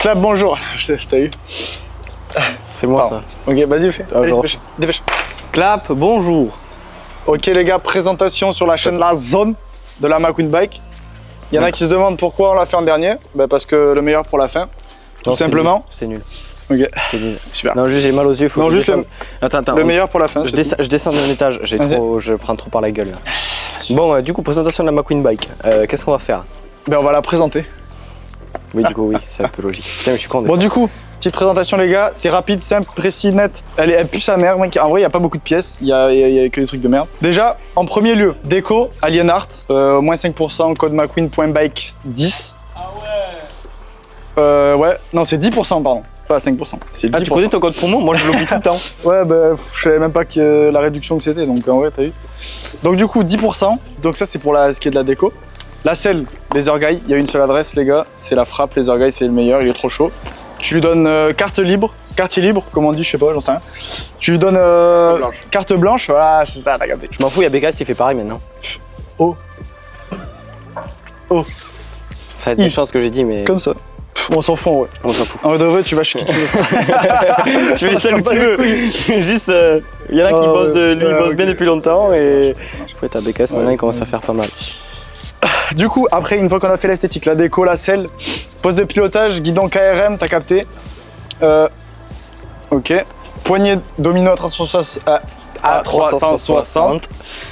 Clap, bonjour. T'as eu? C'est moi ça. Ok, vas-y, fais. Allez, dépêche, dépêche. Clap, bonjour. Ok les gars, présentation sur la chaîne La Zone de la McQueen Bike. Il y en a qui se demandent pourquoi on l'a fait en dernier. Bah parce que le meilleur pour la fin. Tout simplement. C'est nul. Ok. C'est nul. Super. Non, juste j'ai mal aux yeux. Faut non, que juste Attends. Le meilleur pour la fin. Je descends d'un étage. Je prends trop par la gueule là. Bon, du coup, présentation de la McQueen Bike. Qu'est-ce qu'on va faire? Ben on va la présenter. Oui, du coup, oui, c'est un peu logique. Putain, mais je suis con. Bon, du coup, petite présentation les gars. C'est rapide, simple, précis, net. Elle pue sa mère, mec. En vrai, il n'y a pas beaucoup de pièces. Il y a que des trucs de merde. Déjà, en premier lieu, déco, Alienart. Moins 5%, code McQueen.bike 10. Ouais, non, c'est 10%, pardon. Pas 5%. C'est 10%. Ah, tu connais ton code promo? Moi, je l'oublie tout le temps. Ouais, bah, je savais même pas que la réduction que c'était, donc en vrai, t'as vu. Donc, du coup, 10%. Donc, ça, c'est pour ce qui est de la déco. La selle, Laser Guy, il y a une seule adresse, les gars. C'est la frappe. Laser Guy, c'est le meilleur, il est trop chaud. Tu lui donnes carte libre, quartier libre, comme on dit, je sais pas, j'en sais rien. Tu lui donnes carte blanche, voilà, c'est ça, t'as capté. Je m'en fous, il y a BKS qui fait pareil maintenant. Oh. Oh. Ça va être méchant ce que j'ai dit, mais. Comme ça. On s'en fout en vrai. On s'en fout. En vrai de vrai, tu vas chez qui tu veux. Tu fais les seuls que tu veux. Juste, il y en a qui bossent lui, il bosse bien depuis longtemps et. Après, t'as BKS maintenant, il commence à faire pas mal. Du coup, après, une fois qu'on a fait l'esthétique, la déco, la selle, poste de pilotage, guidon KRM, t'as capté. Ok. Poignée domino à 360.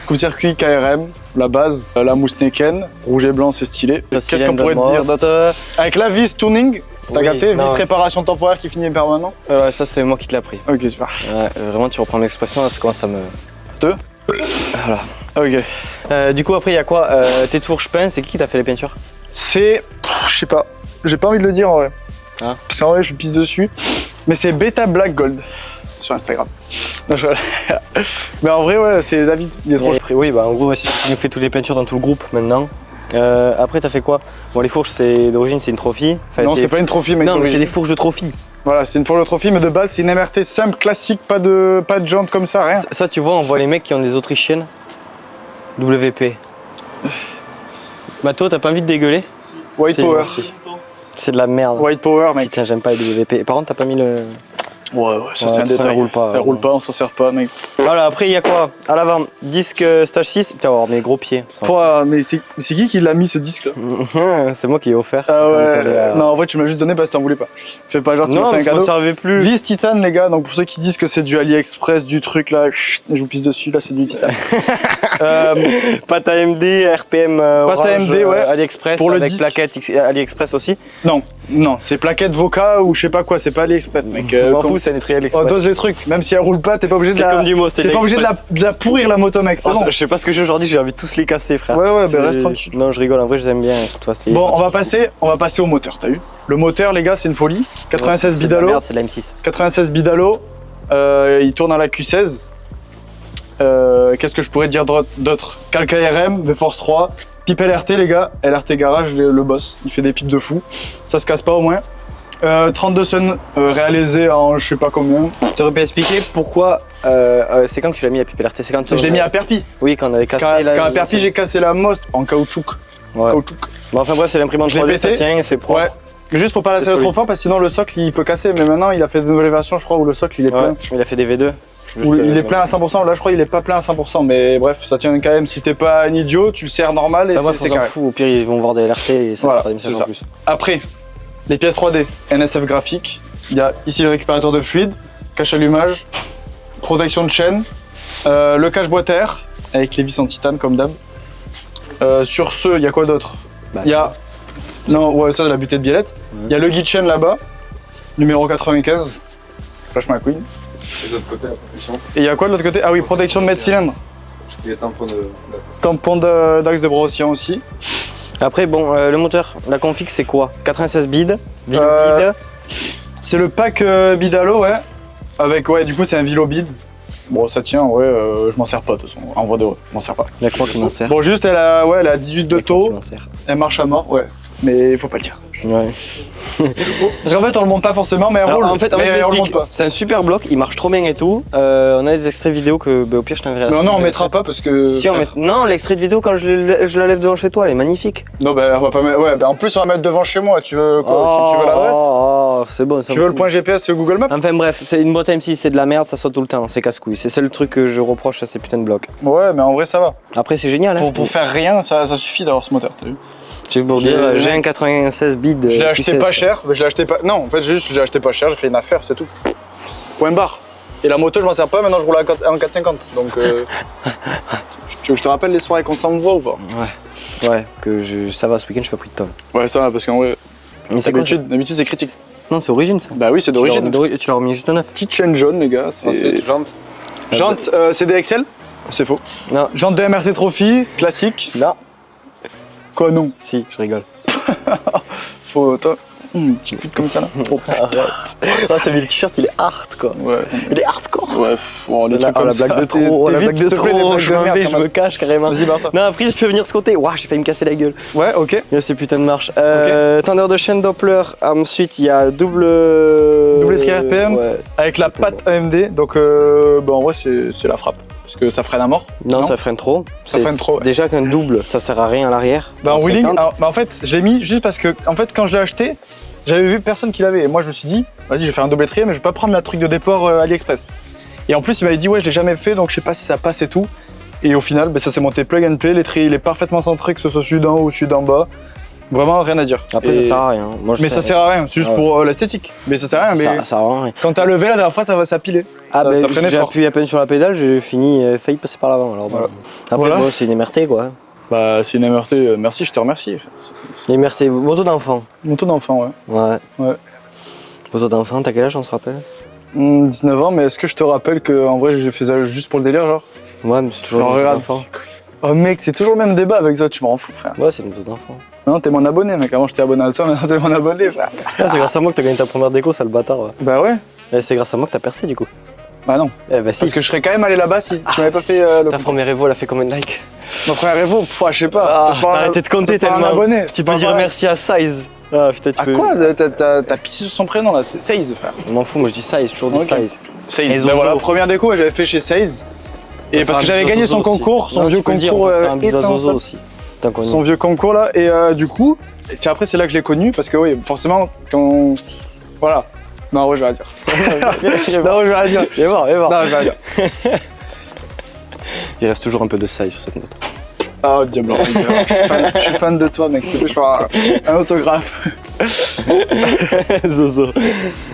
Coupe-circuit KRM, la base, la mousse Neken, rouge et blanc, c'est stylé. Qu'est-ce qu'on pourrait te dire d'autre? Avec la vis tuning, t'as capté, vis réparation temporaire qui finit permanent. Ouais, ça c'est moi qui te l'ai appris. Ok, super. Ouais, vraiment, tu reprends l'expression, là, ça commence à me. Voilà. Ok. Du coup, après, il y a quoi? Tes fourches peintes, c'est qui t'a fait les peintures? C'est. Je sais pas. J'ai pas envie de le dire en vrai. Ah. Parce qu'en vrai, je pisse dessus. Mais c'est Beta Black Gold sur Instagram. Mais en vrai, ouais, c'est David. Il est trop chaud. Oui, bah en gros, il nous fait toutes les peintures dans tout le groupe maintenant. Après, t'as fait quoi? Bon, les fourches, d'origine, c'est une trophy. Enfin, non, c'est pas une trophy, mec. Non, mais c'est des fourches de trophy. Voilà, c'est une fourche de trophy, mais de base, c'est une MRT simple, classique, pas de jantes comme ça, rien. Ça, tu vois, on voit les mecs qui ont des autrichiennes. WP. Mato, t'as pas envie de dégueuler? White Power. C'est de la merde. White Power, mec. Putain, j'aime pas les WP. Par contre, t'as pas mis le. Ouais, ça c'est un détail. Ça roule pas. Ça roule pas, on s'en sert pas, mec. Voilà, après il y a quoi? À l'avant, disque stage 6. Putain, on va avoir mes gros pieds. Mais c'est qui l'a mis ce disque là? C'est moi qui l'ai offert. Ah ouais. Non, en vrai, tu me l'as juste donné parce que t'en voulais pas. Fais pas genre tu me fais un cadeau. Non, ça servait plus. Vis titane, les gars. Donc pour ceux qui disent que c'est du AliExpress, du truc là, je vous pisse dessus, là c'est du titane. Pâte AMD, RPM Pâte AMD, ouais. AliExpress pour le avec disque. plaquette AliExpress aussi. Non, c'est plaquette Voca ou je sais pas quoi, c'est pas AliExpress, mec. Je m'en fous, c'est un étrier AliExpress. On dose les trucs, même si elle roule pas, t'es pas obligé de la. C'est comme du mot, t'es pas obligé de la pourrir la moto, mec. C'est bon. Je sais pas ce que j'ai aujourd'hui, j'ai envie de tous les casser, frère. Ouais, bah reste tranquille. Non, je rigole, en vrai, je les aime bien. Bon, on va passer au moteur, t'as vu? Le moteur, les gars, c'est une folie. 96 Bidalo. C'est de la M6. 96 Bidalo. Il tourne à la Q16. Qu'est-ce que je pourrais dire d'autre? Calque ARM, V-Force 3. Pipe LRT, les gars. LRT Garage, le boss. Il fait des pipes de fou. Ça se casse pas au moins. 32 Sun réalisé en je sais pas combien. Tu aurais pu expliquer pourquoi c'est quand que tu l'as mis la pipe LRT? C'est quand je l'ai mis à Perpi. Oui, quand on avait cassé quand à Perpi j'ai cassé la Most en caoutchouc. Ouais. Bon, enfin bref, c'est l'imprimante 3D, ça tient, c'est propre. Ouais. Mais juste faut pas la serrer trop fort parce que sinon le socle il peut casser. Mais maintenant il a fait de nouvelles versions je crois où le socle il est plein. Il a fait des V2. Il est plein à 100%, là je crois il est pas plein à 100%, mais bref, ça tient quand même, si t'es pas un idiot, tu le serres normal et c'est carré. Au pire ils vont voir des LRT et ça va faire des messages en plus. Après, les pièces 3D, NSF graphique, il y a ici le récupérateur de fluide, cache allumage, protection de chaîne, le cache-boîte air, avec les vis en titane comme d'hab. Sur ce, il y a quoi d'autre? Il y a... Non, ouais, ça c'est la butée de biellette. Il y a le guide chaîne là-bas, numéro 95, Flash McQueen. Et de l'autre côté, la protection. Et il y a quoi de l'autre côté? Ah oui, protection de mètre cylindre. Et les tampons de... Tampon d'axe de Brossien aussi. Après, bon, le moteur, la config c'est quoi? 96 bid, bid. C'est le pack Bidalo, ouais. Avec, ouais, du coup c'est un Vilo bid. Bon, ça tient, ouais, je m'en sers pas de toute façon. En vrai de vrai, je m'en sers pas. Il y a quoi qui m'en sert? Bon, juste elle a 18 de taux. Elle marche à mort, ouais. Mais il faut pas le dire. Ouais. Parce qu'en fait on le monte pas forcément, mais elle roule. En fait, c'est un super bloc, il marche trop bien et tout. On a des extraits vidéo que au pire je t'enverrai. Non, on mettra pas parce que. Si on met. Non, l'extrait de vidéo quand je la lève devant chez toi, elle est magnifique. Non, bah on va pas mettre. Ouais, bah en plus on va mettre devant chez moi. Tu veux quoi? Si tu veux l'adresse. c'est bon. Ça Tu me veux le fout. point GPS sur Google Maps? Enfin bref, c'est une boîte M6, c'est de la merde, ça saute tout le temps, c'est casse-couille. C'est le truc que je reproche à ces putains de blocs. Ouais, mais en vrai, ça va. Après, c'est génial. Hein. Pour faire rien, ça suffit d'avoir ce moteur, t'as vu? C'est pour dire, j'ai un 96 bits. Je l'ai acheté pas cher, mais je l'ai acheté pas. Non, en fait, juste, je l'ai acheté pas cher, j'ai fait une affaire, c'est tout. Point barre. Et la moto, je m'en sers pas, maintenant je roule en 450. Donc, tu veux que je te rappelle les soirées qu'on s'envoie ou pas? Ouais, ça va, ce week-end, j'ai pas pris de tôle. Ouais, ça va, parce qu'en vrai, Mais c'est quoi ça d'habitude, c'est critique. Non, c'est Origine ça. Bah oui, c'est d'origine. Tu l'as remis juste neuf. Petite chaîne jaune, les gars. C'est Ensuite, jante. jante CDXL. C'est faux. Non. Jante de MRT Trophy, classique. Non. Quoi, non? Si, je rigole. Faut, toi, petit pute comme ça là. Oh, Arrête. Ah, t'as vu le t-shirt, il est hard quoi. ouais. Il est hardcore. Ouais, bon, les La trucs comme blague ça, de trop, la blague de trop, je me cache carrément. Vas-y, barre-toi. Non, après, je peux venir squatter. Ouah, j'ai failli me casser la gueule. Ouais, ok. Il y a ces putains de marches. Tendeur de chaîne Doppler. Ensuite, il y a double étrier RPM. Ouais. Avec la patte AMD, donc bah, en vrai, c'est la frappe. Parce que ça freine à mort. Non, ça freine trop. Ça freine trop, ouais. Déjà qu'un double, ça sert à rien à l'arrière. Bah, en En wheeling, 50. bah, en fait, je l'ai mis juste parce que, en fait, quand je l'ai acheté, j'avais vu personne qui l'avait. Et moi, je me suis dit, vas-y, je vais faire un double étrier, mais je vais pas prendre la truc de déport AliExpress. Et en plus, il m'avait dit, ouais, je l'ai jamais fait, donc je sais pas si ça passe et tout. Et au final, bah, ça s'est monté plug and play. L'étrier, il est parfaitement centré, que ce soit celui d'en haut ou celui d'en bas. Vraiment, rien à dire. Après, Et- ça sert à rien. Moi, je Mais ça fais- sert à rien, c'est juste Ouais. pour l'esthétique. Mais ça sert à rien. Mais Ça sert à rien. quand t'as levé la dernière fois, ça va s'appiler. Ah, ça, ben, ça freinait j'ai fort. appuyé à peine sur la pédale, j'ai fini, failli passer par l'avant. Alors, Voilà. bon. Après, Voilà. bon, c'est une MRT quoi. Bah, c'est une MRT, merci, je te remercie. Une MRT, moto d'enfant. Moto d'enfant, ouais. Ouais. Ouais. Moto d'enfant, t'as quel âge, on se rappelle? 19 ans, mais est-ce que je te rappelle qu'en vrai, j'ai fait ça juste pour le délire, genre? Ouais, mais c'est toujours Genre, une moto regarde. d'enfant. Oh mec, c'est toujours le même débat avec toi, tu m'en fous, frère. Ouais, c'est une moto d'enfant. Non, t'es mon abonné, mec. Avant, j'étais abonné à toi, maintenant, t'es mon abonné, frère. Ah, c'est grâce à moi que t'as gagné ta première déco, ça le bâtard. Ouais. Bah ouais. Et c'est grâce à moi que t'as percé du coup. Bah non. Eh bah si. Parce que je serais quand même allé là-bas si tu m'avais pas fait le Ta première Evo, elle a fait combien de likes? Ma première Evo, je sais pas. Ah, Ça se parle- arrêtez de compter ça se parle tellement. un abonné. Tu peux dire merci à Size. Ah putain, tu À peux. quoi? T'as pissé sur son prénom là, c'est Seize, frère. Je m'en fous, moi je dis Size, toujours dit Ok. Size. Seize. Et Bah Zozo. voilà, première déco, j'avais fait chez Seize. Et On parce fera que un j'avais bisou à gagné Zozo son aussi. concours, son Non, vieux tu peux le dire, concours on peut faire un bisou à Zozo étincelle. aussi. Tant qu'on y est. Son vieux concours là, et du coup, après c'est là que je l'ai connu, parce que oui, forcément, quand. Voilà. Non, ouais, je vais rien dire. Non, ouais, je vais rien dire. Viens voir, viens voir. Non, je vais rien dire. Il reste toujours un peu de Size sur cette moto. Ah, oh, diable, je suis fan de toi, mec. S'il te plaît, je fais un autographe. Zozo.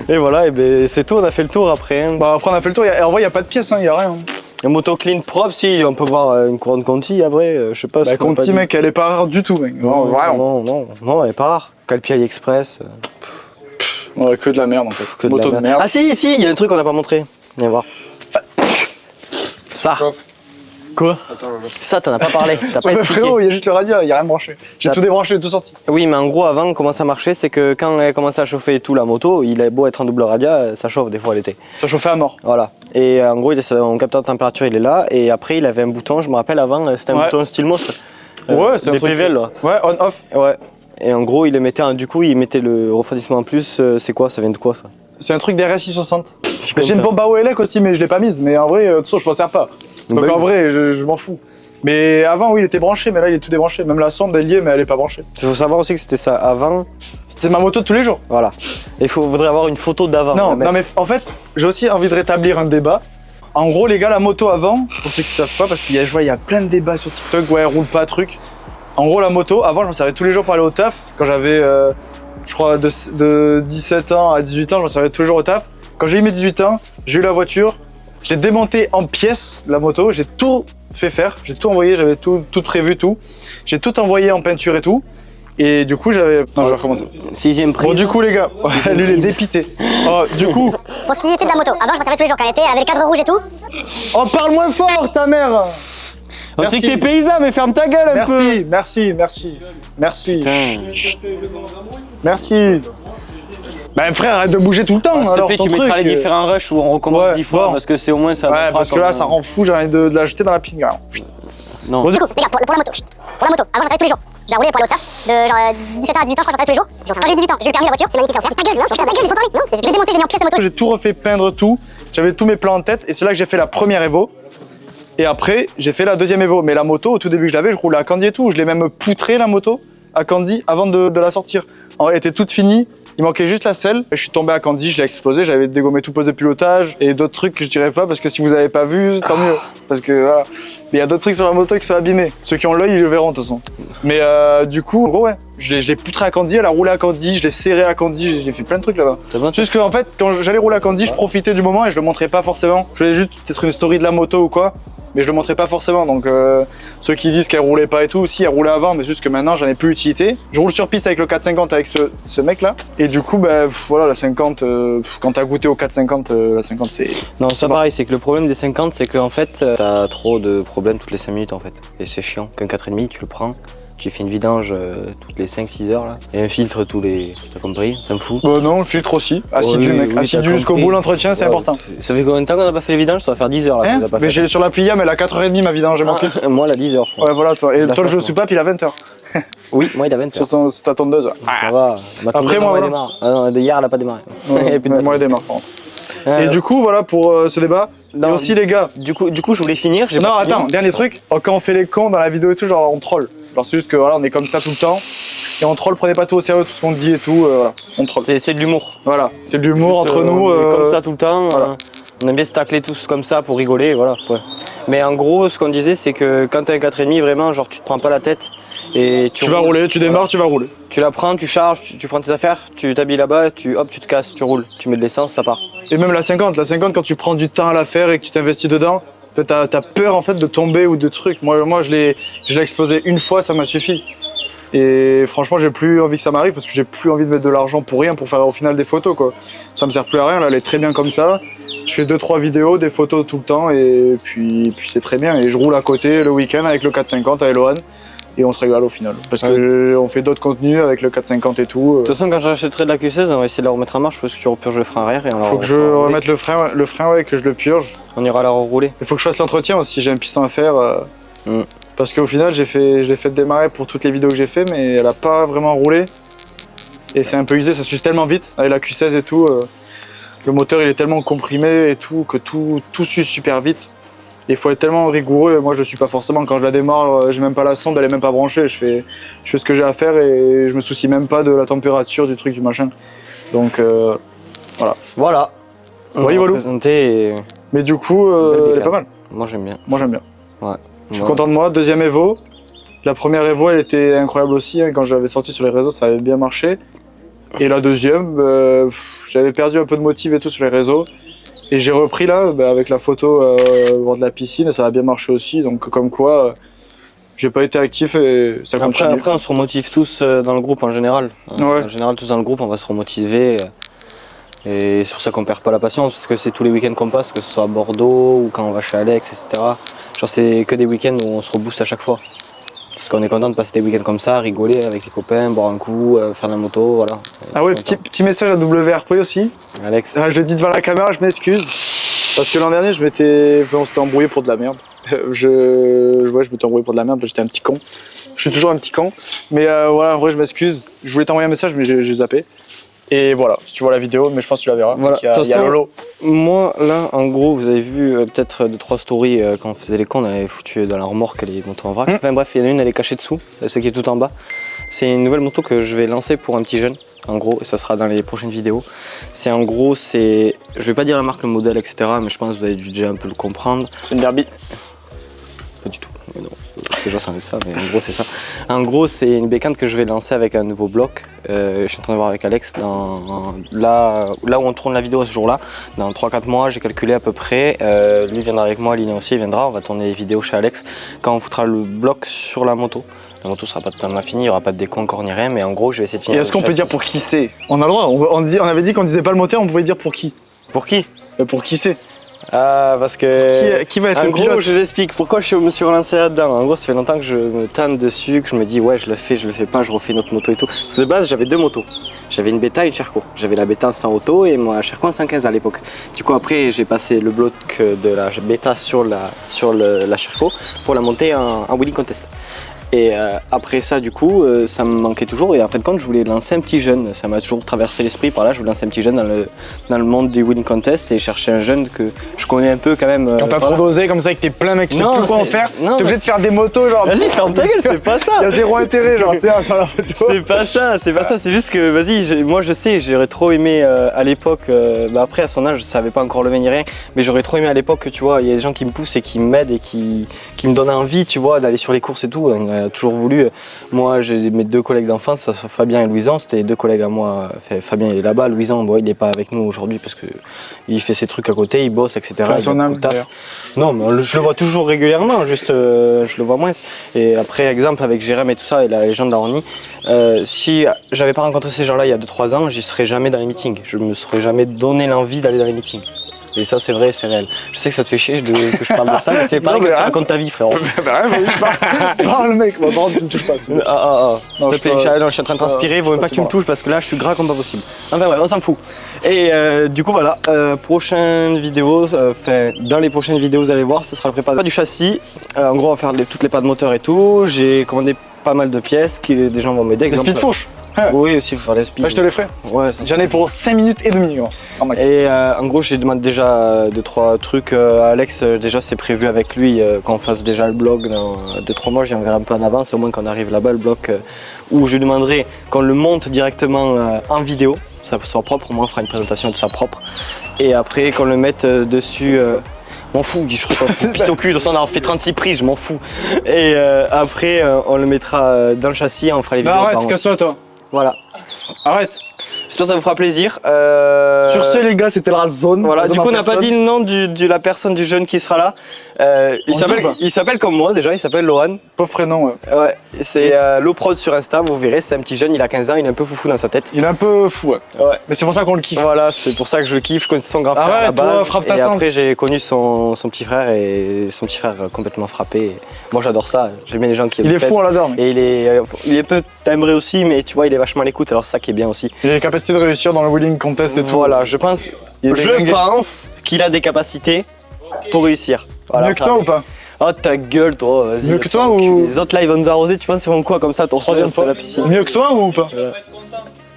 Et voilà, et ben c'est tout, on a fait le tour après. Hein. Bah, après, on a fait le tour. En vrai, il n'y a pas de pièces, il n'y a rien. Une moto clean propre, si on peut voir une couronne Conti après, je sais pas. Bah, ce qu'on a pas Conti, dit. mec, elle est pas rare du tout, mec. Non, Vraiment. non, elle est pas rare. Calpi AliExpress. Ouais, que de la merde en fait. Que de Moto la merde. Ah si, il y a un truc qu'on n'a pas montré. Viens voir. Ça. Chauffe. Quoi? Attends, Ça, t'en as pas parlé. T'as pas Ouais, mais expliqué. frérot, il y a juste le radio, il n'y a rien branché. J'ai T'as- tout débranché, tout sorti. Oui, mais en gros, avant, comment ça marchait, c'est que quand elle commençait à chauffer et tout la moto, il est beau être en double radia, ça chauffe des fois l'été. Ça chauffait à mort. Voilà. Et en gros, son capteur de température, il est là. Et après, il avait un bouton, je me rappelle avant, c'était un Ouais. bouton style monstre. Ouais, c'est un des truc. PVL, là. Ouais, on-off. Ouais. Et en gros, il le mettait, du coup, il mettait le refroidissement en plus. C'est quoi? Ça vient de quoi ça? C'est un truc d'RS 60. comme J'ai une ça. pompe à eau élec aussi, mais je l'ai pas mise. Mais en vrai, de toute façon, je m'en sers pas. Donc Bah en oui. vrai, je m'en fous. Mais avant, oui, il était branché, mais là, il est tout débranché. Même la sonde, elle y est, mais elle est pas branchée. Il faut savoir aussi que c'était ça avant. C'était ma moto de tous les jours. Voilà. Et il faudrait avoir une photo d'avant. Non, à mettre. non, mais en fait, j'ai aussi envie de rétablir un débat. En gros, les gars, la moto avant, pour ceux qui savent pas, parce qu'il y a, je vois, il y a plein de débats sur TikTok, ouais, elle roule pas, truc. En gros, la moto, avant, je m'en servais tous les jours pour aller au taf. Quand j'avais, je crois, de 17 ans à 18 ans, je m'en servais tous les jours au taf. Quand j'ai eu mes 18 ans, j'ai eu la voiture, j'ai démonté en pièces la moto, j'ai tout fait faire, j'ai tout envoyé, j'avais tout prévu, tout. J'ai tout envoyé en peinture et tout. Et du coup, j'avais. Non, je vais recommencer. 6ème prise. Bon, du coup, les gars, lui, il est prise. dépité. Oh, du coup. Pour ce qui était de la moto, avant je m'en servais tous les jours quand elle était, elle avait le cadre rouge et tout. Oh, parle moins fort, ta mère! On sait que t'es paysan, mais ferme ta gueule un peu. Merci. Putain. Merci. Bah frère, arrête de bouger tout le temps. S'il te alors, plaît, ton tu mettras truc, les différents rushs où on recommence Ouais, 10 fois bon. parce que c'est au moins ça. Ouais, fera parce que comme, là, ça rend fou, j'ai envie de la jeter dans la piscine. Carrément. Non. Bon, Du coup, regarde, pour la moto, chut. Pour la moto, avant j'en servais tous les jours. J'ai roulé pour aller au taf, de genre 17 ans à 18 ans, je crois que j'en servais tous les jours. Quand j'ai eu 18 ans, j'ai eu le permis de la voiture, c'est magnifique, j'en fais. Ta gueule, non, ta gueule, laisse-moi parler. Non, je l'ai démonté, j'ai mis en pièces la moto. J'ai tout refait peindre tout. J'avais tous mes plans en tête et c'est là que j'ai fait la première Evo. Et après, j'ai fait la deuxième Evo. Mais la moto, au tout début que je l'avais, je roulais à Candy et tout. Je l'ai même poutré la moto à Candy avant de la sortir. Elle était toute finie. Il manquait juste la selle. Je suis tombé à Candy, je l'ai explosé. J'avais dégommé tout poste de pilotage et d'autres trucs que je dirais pas parce que si vous avez pas vu, tant mieux. Parce que voilà. Mais il y a d'autres trucs sur la moto qui sont abîmés. Ceux qui ont l'œil, ils le verront de toute façon. Mais du coup, en gros, ouais, je l'ai poutré à Candy, elle a roulé à Candy, je l'ai serré à Candy, j'ai fait plein de trucs là-bas. Juste qu'en fait, quand j'allais rouler à Candy, je profitais du moment et je le montrais pas forcément. Je voulais juste peut-être une story de la moto ou quoi. Mais je le montrais pas forcément, donc ceux qui disent qu'elle roulait pas et tout, si elle roulait avant, mais juste que maintenant j'en ai plus utilité. Je roule sur piste avec le 450 avec ce mec là, et du coup, bah voilà, la 50, quand t'as goûté au 450, la 50 c'est. Non, c'est pareil, c'est que le problème des 50, c'est qu'en fait, t'as trop de problèmes toutes les 5 minutes en fait. Et c'est chiant, qu'un 4,5, tu le prends. Tu fais une vidange toutes les 5-6 heures là. Et un filtre tous les. T'as compris? Ça me fout. Bah non, le filtre aussi. Assidu, mec. Assidu jusqu'au bout, l'entretien, c'est important. Ça fait combien de temps qu'on n'a pas fait les vidanges? Ça va faire 10 heures là. Mais j'ai sur la Pliam, elle a 4h30 ma vidange, j'ai mon filtre. Moi, elle a 10 heures, je crois. Ouais, voilà, toi. Et toi, je suis pas, puis il a 20h. Oui, moi, il a 20 heures. C'est ta tondeuse. Ça va. Ma tondeuse, Après, moi, elle démarre. Ah non, hier, elle a pas démarré. Moi, elle démarre, par contre. Et du coup, voilà pour ce débat. Et aussi, les gars. Du coup, je voulais finir. Non, attends, dernier truc. Quand on fait les cons dans la vidéo et tout, genre, on troll. Genre, c'est juste que voilà, on est comme ça tout le temps. Et on troll, prenez pas tout au sérieux, tout ce qu'on dit et tout. Voilà, on troll. C'est de l'humour. Voilà, c'est de l'humour entre nous. On est comme ça tout le temps. Voilà. On aime bien se tacler tous comme ça pour rigoler, voilà. Ouais. Mais en gros, ce qu'on disait, c'est que quand t'as un 4,5, vraiment, genre, tu te prends pas la tête. Et tu vas rouler, tu démarres, tu vas rouler. Tu la prends, tu charges, tu prends tes affaires, tu t'habilles là-bas, hop, tu te casses, tu roules. Tu mets de l'essence, ça part. Et même la 50, quand tu prends du temps à la faire et que tu t'investis dedans, en fait, t'as peur en fait de tomber ou de trucs. Moi je l'ai explosé une fois, ça m'a suffi. Et franchement, j'ai plus envie que ça m'arrive parce que j'ai plus envie de mettre de l'argent pour rien, pour faire au final des photos quoi. Ça me sert plus à rien, là, elle est très bien comme ça. Je fais 2-3 vidéos, des photos tout le temps et puis c'est très bien. Et je roule à côté le week-end avec le 450 à Eloane. Et on se régale au final. Parce qu'on fait d'autres contenus avec le 450 et tout. De toute façon, quand j'achèterai de la Q16, on va essayer de la remettre en marche parce que tu repurges le frein arrière et on la faut que je remette le frein ouais, que je le purge. On ira la rerouler. Il faut que je fasse l'entretien aussi, j'ai un piston à faire. Parce qu'au final, je l'ai fait démarrer pour toutes les vidéos que j'ai fait, mais elle a pas vraiment roulé. Et c'est un peu usé, ça s'use tellement vite avec la Q16 et tout. Le moteur il est tellement comprimé et tout que tout s'use super vite. Il faut être tellement rigoureux, moi je suis pas forcément, quand je la démarre, j'ai même pas la sonde, elle est même pas branchée, je fais ce que j'ai à faire et je me soucie même pas de la température du truc, du machin. Donc voilà. Voilà. Oui, voilà. Présenter. Mais du coup, elle est pas mal. Moi j'aime bien. Moi j'aime bien. Ouais. Je suis content de moi, deuxième Evo. La première Evo elle était incroyable aussi, hein. Quand je l'avais sortie sur les réseaux ça avait bien marché. Et la deuxième, j'avais perdu un peu de motive et tout sur les réseaux. Et j'ai repris là, avec la photo au bord de la piscine, et ça a bien marché aussi. Donc comme quoi, j'ai pas été actif et ça continue. Après on se remotive tous dans le groupe en général. Ouais. En général, tous dans le groupe, on va se remotiver. Et c'est pour ça qu'on perd pas la patience, parce que c'est tous les week-ends qu'on passe, que ce soit à Bordeaux ou quand on va chez Alex, etc. Genre c'est que des week-ends où on se rebooste à chaque fois. Parce qu'on est content de passer des week-ends comme ça, rigoler avec les copains, boire un coup, faire de la moto, voilà. Ah ouais, petit message à WRP aussi. Alex. Je le dis devant la caméra, je m'excuse. Parce que l'an dernier, on s'était embrouillé pour de la merde. Je m'étais embrouillé pour de la merde parce que j'étais un petit con. Je suis toujours un petit con. Mais voilà, en vrai, je m'excuse. Je voulais t'envoyer un message, mais j'ai zappé. Et voilà, si tu vois la vidéo, mais je pense que tu la verras. Voilà. Il y a Lolo. Moi, là, en gros, vous avez vu peut-être 2-3 stories quand on faisait les cons, on avait foutu dans la remorque les motos en vrac. Enfin bref, il y en a une, elle est cachée dessous, celle qui est tout en bas. C'est une nouvelle moto que je vais lancer pour un petit jeune, en gros, et ça sera dans les prochaines vidéos. C'est en gros, je vais pas dire la marque, le modèle, etc., mais je pense que vous avez dû déjà un peu le comprendre. C'est une Derby. Pas du tout. Mais non, déjà ça ça, mais en gros c'est ça. En gros c'est une bécane que je vais lancer avec un nouveau bloc. Je suis en train de voir avec Alex, là où on tourne la vidéo ce jour-là, dans 3-4 mois j'ai calculé à peu près. Lui viendra avec moi, Lilian aussi il viendra, on va tourner les vidéos chez Alex. Quand on foutra le bloc sur la moto sera pas totalement fini, il n'y aura pas de déco encore ni rien, mais en gros je vais essayer de finir. Et est-ce qu'on peut dire pour qui c'est? On a le droit, on avait dit qu'on disait pas le moteur, on pouvait dire pour qui. Pour qui? Pour qui c'est? Ah, parce que. Qui va être en le gros, pilote? je vous explique pourquoi je me suis relancé là-dedans. En gros, ça fait longtemps que je me tanne dessus, que je me dis, ouais, je le fais pas, je refais une autre moto et tout. Parce que de base, j'avais 2 motos. J'avais une Beta et une Sherco. J'avais la Beta en 100 auto et moi, Sherco en 115 à l'époque. Du coup, après, j'ai passé le bloc de la Beta sur la Sherco pour la monter en wheelie contest. Et après ça, du coup, ça me manquait toujours. Et en fin de compte, je voulais lancer un petit jeune. Ça m'a toujours traversé l'esprit par là. Je voulais lancer un petit jeune dans le monde des winning contests et chercher un jeune que je connais un peu quand même. Quand t'as trop dosé comme ça et que t'es plein mec, tu sais plus quoi en faire, t'es obligé de faire des motos genre. Vas-y, ferme ta gueule, c'est pas ça. Il y a zéro intérêt genre, tu sais, à faire la photo. C'est pas ça, c'est juste que, vas-y, moi je sais, j'aurais trop aimé à l'époque, après à son âge, je savais pas encore lever ni rien, mais j'aurais trop aimé à l'époque que tu vois, il y a des gens qui me poussent et qui m'aident et qui me donnent envie, tu vois, d'aller sur les courses et tout. On a toujours voulu. Moi, j'ai mes 2 collègues d'enfance, ça sont Fabien et Louison, c'était 2 collègues à moi. Fabien il est là-bas, Louison, bon, il n'est pas avec nous aujourd'hui parce que il fait ses trucs à côté, il bosse, etc. Il a son âme, taf. Non, mais je le vois toujours régulièrement, juste je le vois moins. Et après, exemple avec Jérém et tout ça, et la légende de la Orny, si j'avais pas rencontré ces gens-là il y a 2-3 ans, j'y serais jamais dans les meetings. Je me serais jamais donné l'envie d'aller dans les meetings. Et ça, c'est vrai, c'est réel. Je sais que ça te fait chier que je parle de ça, mais c'est pareil quand tu racontes ta vie, frérot. Bah ouais, vas-y, parle le mec, par contre, tu me touches pas. S'il te plaît, je suis en train de transpirer, vaut même pas que tu me touches parce que là, je suis gras comme pas possible. Enfin, ouais, on s'en fout. Et du coup, voilà, prochaine vidéo, dans les prochaines vidéos, vous allez voir, ce sera le préparateur du châssis. En gros, on va faire toutes les pattes moteur et tout. J'ai commandé pas mal de pièces qui des gens vont m'aider. Les speed fourches. Oui, aussi, il faut faire des speed. Ouais, je te les ferai. Ouais, j'en ai pour 5 minutes et demie. En max. Et en gros, j'ai demandé déjà 2-3 trucs à Alex. Déjà, c'est prévu avec lui qu'on fasse déjà le blog dans 2-3 mois. J'y enverrai un peu en avance, au moins quand on arrive là-bas, le blog où je lui demanderai qu'on le monte directement en vidéo. Ça soit propre, moi on fera une présentation de ça propre. Et après, qu'on le mette dessus. M'en fous, je suis pisse au cul, de toute façon on a fait 36 prises, je m'en fous. Et après, on le mettra dans le châssis et on fera les vidéos. Arrête, casse-toi toi. Voilà. Arrête. J'espère que ça vous fera plaisir. Sur ce les gars, c'était la zone. Voilà, du coup on n'a pas personne. dit le nom de la personne, du jeune qui sera là. Il s'appelle comme moi déjà, il s'appelle Lohan. Pauvre prénom, ouais. Ouais, c'est Loprod sur Insta, vous verrez, c'est un petit jeune, il a 15 ans, il est un peu foufou dans sa tête. Il est un peu fou, ouais. Ouais. Mais c'est pour ça qu'on le kiffe. Voilà, c'est pour ça que je le kiffe, je connaissais son grand frère à la toi, base. frappe ta Et tante. après j'ai connu son petit frère et son petit frère complètement frappé. Et moi j'adore ça, j'aime bien les gens qui aiment Il le est fou, peps. on l'adore. Mec. Et il est un peu timbré aussi, mais tu vois, il est vachement à l'écoute, alors ça qui est bien aussi. Il a les capacités de réussir dans le wheeling contest et tout. Voilà, je pense qu'il a des capacités pour réussir. Voilà, Mieux que toi ou pas? Oh ta gueule toi, vas-y. Mieux que toi ou... Les autres là ils vont nous arroser, tu penses qu'ils font quoi comme ça, ton troisième fois la piscine? Mieux que toi ou pas?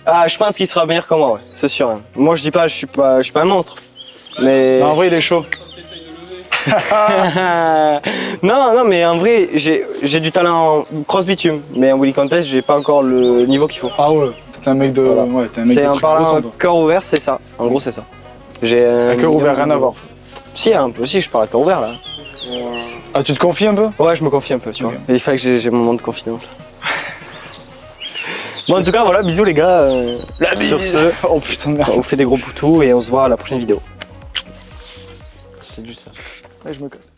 Ah, je pense qu'il sera meilleur que moi, ouais, c'est sûr. Hein. Moi je dis pas, je suis pas un monstre. Mais... Non, en vrai il est chaud. non, mais en vrai, j'ai du talent en cross bitume, mais en wheelie contest, j'ai pas encore le niveau qu'il faut. Ah ouais, t'es un mec de... Voilà. Ouais, t'es un mec de C'est en truc parlant de cœur ouvert, c'est ça. En gros, c'est ça. J'ai un cœur ouvert, rien à voir. Si, un peu aussi, je parle à cœur ouvert là. Ah, tu te confies un peu? Ouais, je me confie un peu, tu vois. Ok. Il fallait que j'ai mon moment de confidence. Bon, en tout cas, voilà, bisous les gars. Sur ce, Oh putain de merde. on vous fait des gros poutous et on se voit à la prochaine vidéo. C'est du ça. Ouais, je me casse.